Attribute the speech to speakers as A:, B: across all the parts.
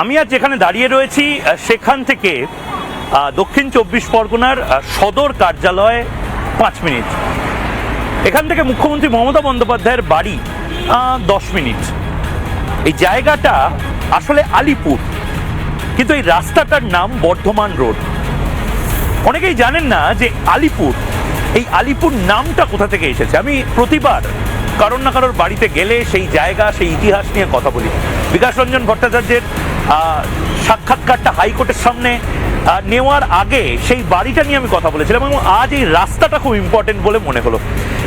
A: আমি আজ যেখানে দাঁড়িয়ে রয়েছি সেখান থেকে দক্ষিণ 24 পরগনার সদর কার্যালয় 5 মিনিট, এখান থেকে মুখ্যমন্ত্রী মমতা বন্দ্যোপাধ্যায়ের বাড়ি 10 মিনিট। এই জায়গাটা আসলে আলিপুর, কিন্তু এই রাস্তাটার নাম বর্ধমান রোড। অনেকেই জানেন না যে আলিপুর, এই আলিপুর নামটা কোথা থেকে এসেছে। আমি প্রতিবার কারোর না কারোর বাড়িতে গেলে সেই জায়গা, সেই ইতিহাস নিয়ে কথা বলি। বিকাশ রঞ্জন ভট্টাচার্যের সাক্ষাৎকারটা হাইকোর্টের সামনে নেওয়ার আগে সেই বাড়িটা নিয়ে আমি কথা বলেছিলাম, এবং আজ এই রাস্তাটা খুব ইম্পর্টেন্ট বলে মনে হলো।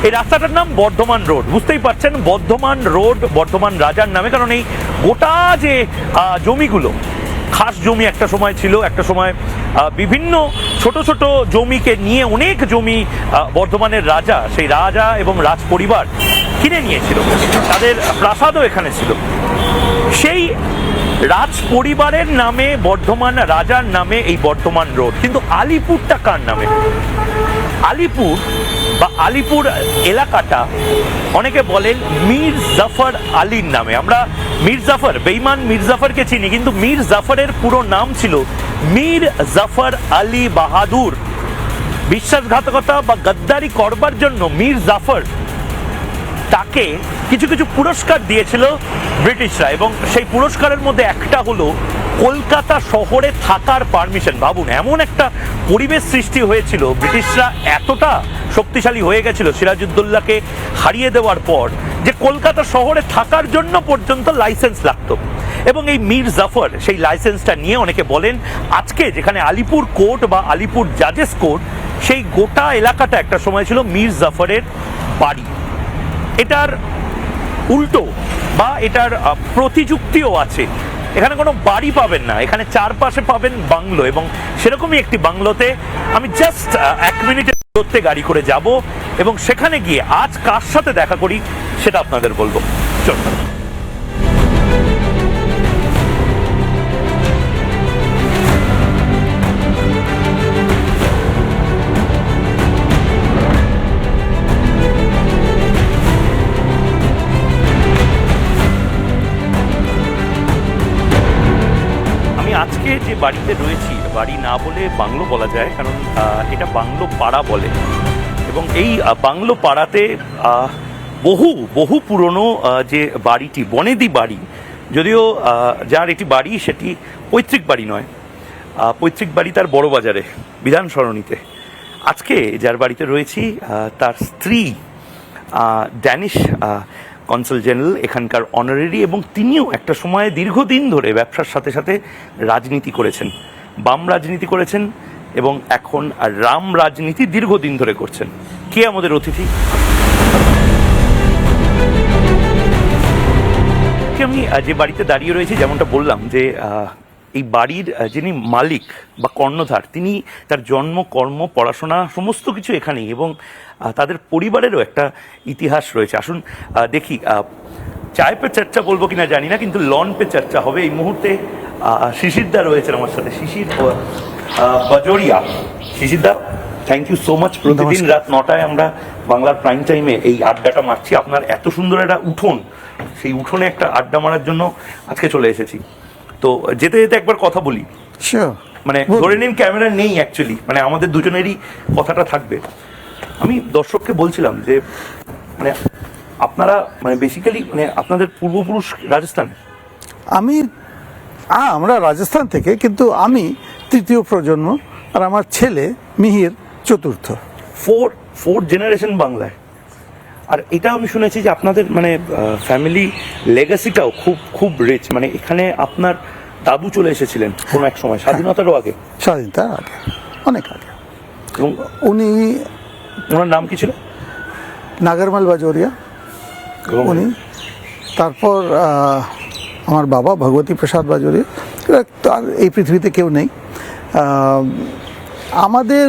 A: এই রাস্তাটার নাম বর্ধমান রোড। বুঝতেই পারছেন, বর্ধমান রোড বর্ধমান রাজার নামে, কারণ এই গোটা যে জমিগুলো, খাস জমি একটা সময় ছিল, একটা সময় বিভিন্ন ছোট ছোট জমিকে নিয়ে অনেক জমি বর্ধমানের রাজা, সেই রাজা এবং রাজ পরিবার কিনে নিয়েছিল, তাদের প্রাসাদও এখানে ছিল। সেই রাজ পরিবারের নামে বর্ধমান রাজার নামে এই বর্ধমান রোড। কিন্তু আলিপুরটা কার নামে? আলিপুর বা আলিপুর এলাকাটা অনেকে বলেন মীর জাফর আলীর নামে। আমরা মীর জাফর, বেঈমান মীর জাফরকে চিনি, কিন্তু মীর জাফরের পুরো নাম ছিল মীর জাফর আলী বাহাদুর। বিশ্বাসঘাতকতা বা গদ্দারি করবার জন্য মীর জাফর তাকে কিছু কিছু পুরস্কার দিয়েছিল ব্রিটিশরা, এবং সেই পুরস্কারের মধ্যে একটা হলো কলকাতা শহরে থাকার পারমিশন। ভাবুন, এমন একটা পরিবেশ সৃষ্টি হয়েছিল, ব্রিটিশরা এতটা শক্তিশালী হয়ে গেছিল সিরাজউদ্দৌলাকে হারিয়ে দেওয়ার পর, যে কলকাতা শহরে থাকার জন্য পর্যন্ত লাইসেন্স লাগতো। এবং এই মীর জাফর সেই লাইসেন্সটা নিয়ে, অনেকে বলেন আজকে যেখানে আলিপুর কোর্ট বা আলিপুর জাজেস কোর্ট, সেই গোটা এলাকাটা একটা সময় ছিল মীর জাফরের বাড়ি। এটার উল্টো বা এটার প্রতিযুক্তিও আছে। এখানে কোনো বাড়ি পাবেন না, এখানে চারপাশে পাবেন বাংলো, এবং সেরকমই একটি বাংলোতে আমি জাস্ট 1 মিনিটের দূরত্বে গাড়ি করে যাব, এবং সেখানে গিয়ে আজ কার সাথে দেখা করি সেটা আপনাদের বলবো। চলুন। আজকে যে বাড়িতে রয়েছি, বাড়ি না বলে বাংলো বলা যায়, কারণ এটা বাংলো পাড়া বলে, এবং এই বাংলো পাড়াতে বহু পুরনো যে বাড়িটি, বনেদি বাড়ি, যদিও যার এটি বাড়ি সেটি পৈতৃক বাড়ি নয়, পৈতৃক বাড়ি তার বড় বাজারে বিধান সরণিতে। আজকে যার বাড়িতে রয়েছি তার স্ত্রী ড্যানিশ কনসাল জেনারেল, এখানকার অনারারি, এবং তিনিও একটা সময়ে দীর্ঘদিন ধরে ব্যবসার সাথে সাথে রাজনীতি করেছেন, বাম রাজনীতি করেছেন, এবং এখন রাম রাজনীতি দীর্ঘদিন ধরে করছেন। কে আমাদের অতিথি? আমি যে বাড়িতে দাঁড়িয়ে রয়েছি, যেমনটা বললাম যে এই বাড়ির যিনি মালিক বা কর্ণধার, তিনি, তার জন্ম, কর্ম, পড়াশোনা সমস্ত কিছু এখানেই, এবং তাদের পরিবারেরও একটা ইতিহাস রয়েছে। আসুন দেখি, চায় পে চর্চা বলবো কিনা জানি না, কিন্তু লন পে চর্চা হবে। এই মুহূর্তে শিশিরদা রয়েছেন আমার সাথে, শিশির বাজোরিয়া। শিশিরদা, থ্যাংক ইউ সো মাচ। প্রতিদিন রাত 9টায় আমরা বাংলার প্রাইম টাইমে এই আড্ডাটা মারছি। আপনার এত সুন্দর একটা উঠোন, সেই উঠোনে একটা আড্ডা মারার জন্য আজকে চলে এসেছি। তো যেতে যেতে একবার কথা বলি, মানে ধরে নিন ক্যামেরা নেই অ্যাকচুয়ালি, মানে আমাদের দুজনেরই কথাটা থাকবে। আমি দর্শককে বলছিলাম যে মানে আপনারা মানে বেসিক্যালি মানে আপনাদের পূর্বপুরুষ রাজস্থানে?
B: আমরা রাজস্থান থেকে, কিন্তু আমি 3য় প্রজন্ম, আর আমার ছেলে মিহির 4র্থ।
A: 4 জেনারেশন বাংলায়। আর এটা আমি শুনেছি যে আপনাদের মানে ফ্যামিলি লেগাসিটাও খুব রিচ, মানে এখানে আপনার দাদু চলে এসেছিলেন কোনো এক সময়, স্বাধীনতারও আগে।
B: স্বাধীনতার আগে, অনেক আগে।
A: এবং ওনার নাম কি ছিল?
B: নাগরমাল বাজোরিয়া উনি। তারপর আমার বাবা ভগবতী প্রসাদ বাজোরিয়া। তার এই পৃথিবীতে কেউ নেই। আমাদের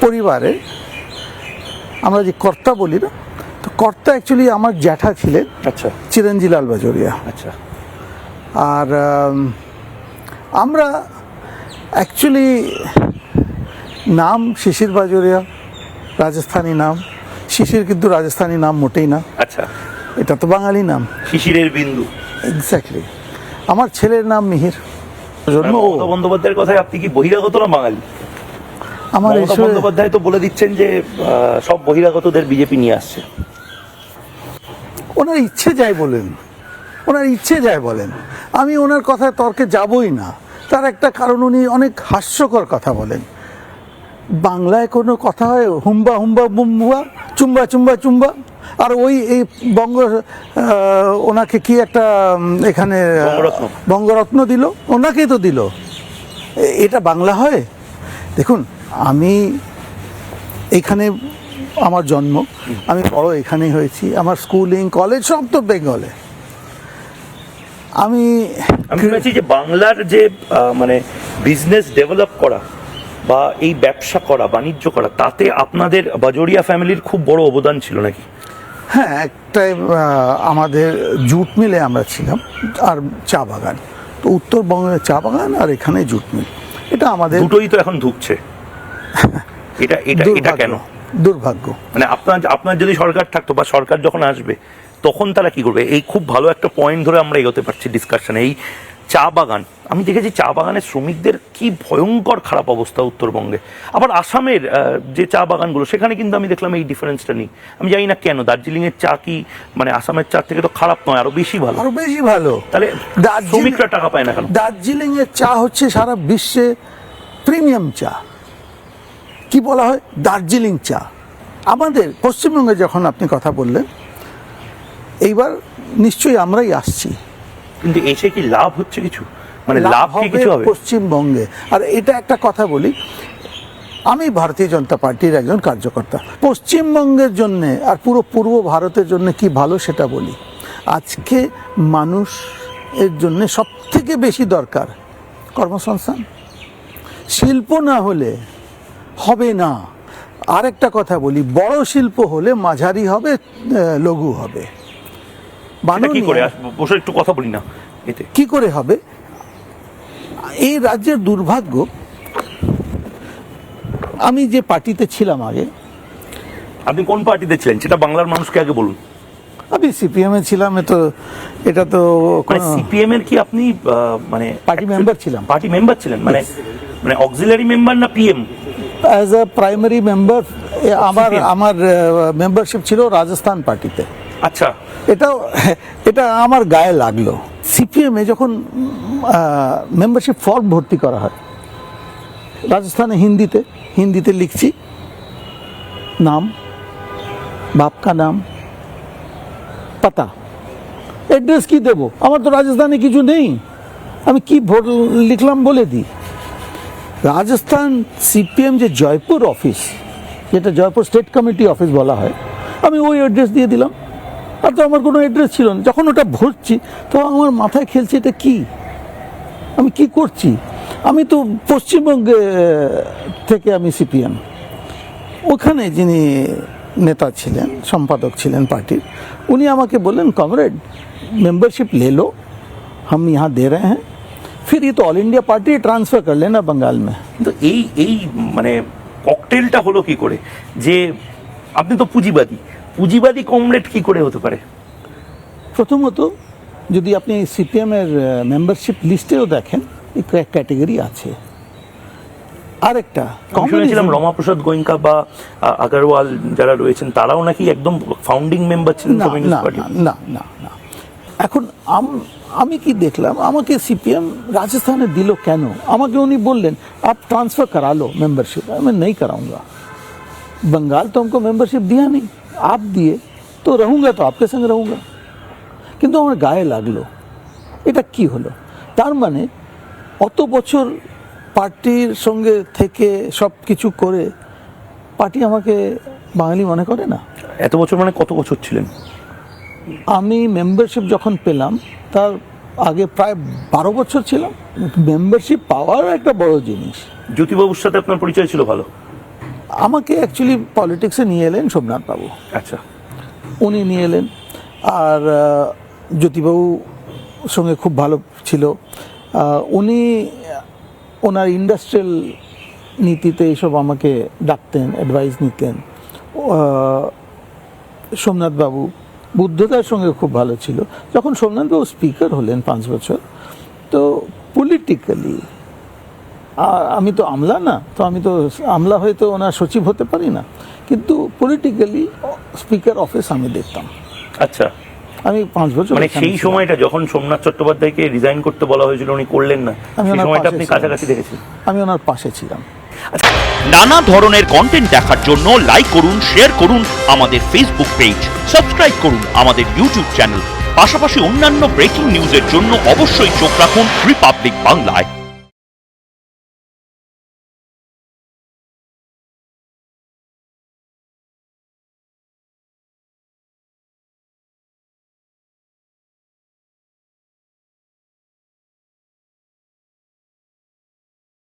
B: পরিবারে আমরা যে কর্তা বলি না, তো কর্তা অ্যাকচুয়ালি আমার জ্যাঠা ছিলেন।
A: আচ্ছা।
B: চিরঞ্জিলাল বাজোরিয়া।
A: আচ্ছা।
B: আর আমরা অ্যাকচুয়ালি নাম শিশির বাজোরিয়া, রাজস্থানী নাম। শিশির কিন্তু রাজস্থানী নাম মোটেই না।
A: আচ্ছা।
B: এটা তো বাঙালি নাম,
A: শিশিরের বিন্দু।
B: এক্স্যাক্টলি। আমার ছেলের নাম মিহির, জন্ম ও।
A: মমতা বন্দ্যোপাধ্যায়ের কথায় আপনি কি বহিরাগত না বাঙালি?
B: আমার
A: মমতা
B: এসে
A: বন্দ্যোপাধ্যায় তো বলে দিচ্ছেন যে সব বহিরাগতদের বিজেপি নিয়ে আসছে।
B: ওনার ইচ্ছে যায় বলেন, ওনার ইচ্ছে যায় বলেন, আমি ওনার কথায় তর্কে যাবই না। তার একটা কারণ, উনি অনেক হাস্যকর কথা বলেন। বাংলায় কোনো কথা হয় হুম্বা হুম্বা বুম্বা চুম্বা চুম্বা চুম্বা, আর ওই এই ওনাকে কি একটা এখানে বঙ্গরত্ন দিল, ওনাকেই তো দিল। এটা বাংলা হয়? দেখুন, আমি এখানে আমার জন্ম, আমি বড় এখানেই হয়েছি, আমার স্কুলিং কলেজ সব তো বেঙ্গলে।
A: আমি শুনেছি যে বাংলার যে মানে বিজনেস ডেভেলপ করা বা এই ব্যবসা করা, বাণিজ্য করা, তাতে আপনাদের বাজোরিয়া ফ্যামিলির খুব বড় অবদান ছিল নাকি?
B: হ্যাঁ, একটা আমাদের জুট মিলে আমরা ছিলাম, আর চা বাগান। তো উত্তরবঙ্গের চা বাগান আর এখানে জুট মিল, এটা আমাদের
A: দুটোই তো এখন ঢুকছে। এটা এটা এটা কেন?
B: দুর্ভাগ্য।
A: মানে আপনার যদি সরকার থাকতো বা সরকার যখন আসবে তখন তারা কি করবে? এই খুব ভালো একটা পয়েন্ট ধরে আমরা এগোতে পারছি ডিসকাশনে। এই চা বাগান, আমি দেখেছি চা বাগানের শ্রমিকদের কি ভয়ঙ্কর খারাপ অবস্থা উত্তরবঙ্গে। আবার আসামের যে চা বাগানগুলো, সেখানে কিন্তু আমি দেখলাম এই ডিফারেন্সটা নেই। আমি জানি না কেন। দার্জিলিং এর চা কি মানে আসামের চা থেকে তো খারাপ নয়, আরো বেশি ভালো?
B: আরো বেশি ভালো।
A: তাহলে শ্রমিকরা টাকা পায় না কেন?
B: দার্জিলিং এর চা হচ্ছে সারা বিশ্বে প্রিমিয়াম চা। কি বলা হয়? দার্জিলিং চা। আমাদের পশ্চিমবঙ্গে যখন আপনি কথা বললেন, এইবার নিশ্চয়ই আমরাই আসছি,
A: কিন্তু এসে কি লাভ হচ্ছে কিছু? মানে লাভ কি কিছু হবে
B: পশ্চিমবঙ্গে? আর এটা একটা কথা বলি, আমি ভারতীয় জনতা পার্টির একজন কার্যকর্তা। পশ্চিমবঙ্গের জন্য আর পুরো পূর্ব ভারতের জন্য কি ভালো সেটা বলি। আজকে মানুষ এর জন্য সব থেকে বেশি দরকার কর্মসংস্থান। শিল্প না হলে হবে না। আরেকটা কথা বলি, বড় শিল্প হলে মাঝারি হবে, লঘু হবে।
A: কি করে বসে একটু কথা বলি না, এতে
B: কি করে হবে? এই রাজ্যের দুর্ভাগ্য, আমি যে পার্টিতে ছিলাম আগে।
A: আপনি কোন পার্টিতে ছিলেন সেটা বাংলার মানুষকে আগে বলুন।
B: আমি সিপিএম এ ছিলাম। এটা তো
A: সিপিএম এর কি আপনি মানে
B: পার্টি মেম্বার ছিলাম?
A: পার্টি মেম্বার ছিলেন মানে মানে অক্সিলারি মেম্বার না PM?
B: As a primary member. আমার মেম্বারশিপ ছিল রাজস্থান পার্টিতে।
A: আচ্ছা,
B: এটা আমার গায়ে লাগলো। সিপিএম এ যখন মেম্বারশিপ ফর্ম ভর্তি করা হয়, রাজস্থানে হিন্দিতে লিখছি নাম, বাপ কা নাম, পাতা, এড্রেস কি দেবো? আমার তো রাজস্থানে কিছু নেই, আমি কি ভোট লিখলাম বলে দিই। রাজস্থান সিপিএম যে জয়পুর অফিস, যেটা জয়পুর স্টেট কমিটি অফিস বলা হয়, আমি ওই অ্যাড্রেস দিয়ে দিলাম। আর তো আমার কোনো অ্যাড্রেস ছিল না। যখন ওটা ভরছি তো আমার মাথায় খেলছে, এটা কি, আমি কি করছি? আমি তো পশ্চিমবঙ্গে থেকে, আমি সিপিএম। ওখানে যিনি নেতা ছিলেন, সম্পাদক ছিলেন পার্টির, উনি আমাকে বললেন, কমরেড मेंबरशिप ले लो, हम यहाँ दे रहे हैं, फिर ये तो ऑल इंडिया पार्टी ट्रांसफर कर लेना बंगाल में।
A: তো এই মানে ককটেলটা হলো কি করে যে আপনি তো পুঁজিবাদী কমরেড কি করে হতে পারে?
B: প্রথমত যদি আপনি সিপিএম এর মেম্বারশিপ লিস্টেও দেখেন, এই ক্যাটাগরি আছে। আরেকটা
A: শুনেছিলাম রমাপ্রসাদ গোয়েঙ্কা বা আগরওয়াল যারা রয়েছেন তারাও নাকি একদম ফাউন্ডিং মেম্বার ছিলেন কমিউনিস্ট পার্টি।
B: না না না। এখন আমি কি দেখলাম, আমাকে সিপিএম রাজস্থানে দিল কেন? আমাকে উনি বললেন, आप ट्रांसफर करा लो मेंबरशिप। मैं नहीं कराऊंगा, बंगाल तो हमको मेंबरशिप दिया नहीं, आप दिए तो रहूंगा, तो आपके संग रहूंगा। কিন্তু আমার গায়ে লাগলো, এটা কি হলো? তার মানে অত বছর পার্টির সঙ্গে থেকে সব কিছু করে পার্টি আমাকে বাঙালি মনে করে না।
A: এত বছর মানে কত বছর ছিলেন?
B: আমি মেম্বারশিপ যখন পেলাম তার আগে প্রায় 12 বছর ছিলাম। মেম্বারশিপ পাওয়ার একটা বড় জিনিস।
A: জ্যোতিবাবুর সাথে আপনার পরিচয় ছিল ভালো?
B: আমাকে অ্যাকচুয়ালি পলিটিক্সে নিয়ে এলেন সোমনাথ বাবু।
A: আচ্ছা,
B: উনি নিয়ে এলেন, আর জ্যোতিবাবু সঙ্গে খুব ভালো ছিল। উনি ওনার ইন্ডাস্ট্রিয়াল নীতিতে এইসব আমাকে ডাকতেন, অ্যাডভাইস নিতেন। সোমনাথ বাবু বুদ্ধদার সঙ্গে খুব ভালো ছিল। যখন সোমনাথবাবু স্পিকার হলেন 5 বছর, তো পলিটিক্যালি আমি তো আমলা না, তো আমি তো আমলা হয়তো ওনার সচিব হতে পারি না, কিন্তু পলিটিক্যালি স্পিকার অফিস আমি দেখতাম।
A: আচ্ছা,
B: আমি 5 বছর
A: মানে
B: এখানে
A: সেই
B: ছিলাম।
A: সময়টা যখন সোমনাথ চট্টোপাধ্যায়কে রিজাইন করতে বলা হয়েছিল, উনি করলেন না,
B: আমি
A: সেই
B: ওনার
A: সময়টা
B: পাশে
A: আপনি
B: ছিলাম।
A: কাছাকাছি দেখেছেন।
B: আমি ওনার পাশে ছিলাম।
C: নানা ধরনের কন্টেন্ট দেখার জন্য লাইক করুন, শেয়ার করুন আমাদের ফেসবুক পেজ, সাবস্ক্রাইব করুন আমাদের ইউটিউব চ্যানেল। পাশাপাশি অন্যান্য ব্রেকিং নিউজের জন্য অবশ্যই চোখ রাখুন রিপাবলিক বাংলায়।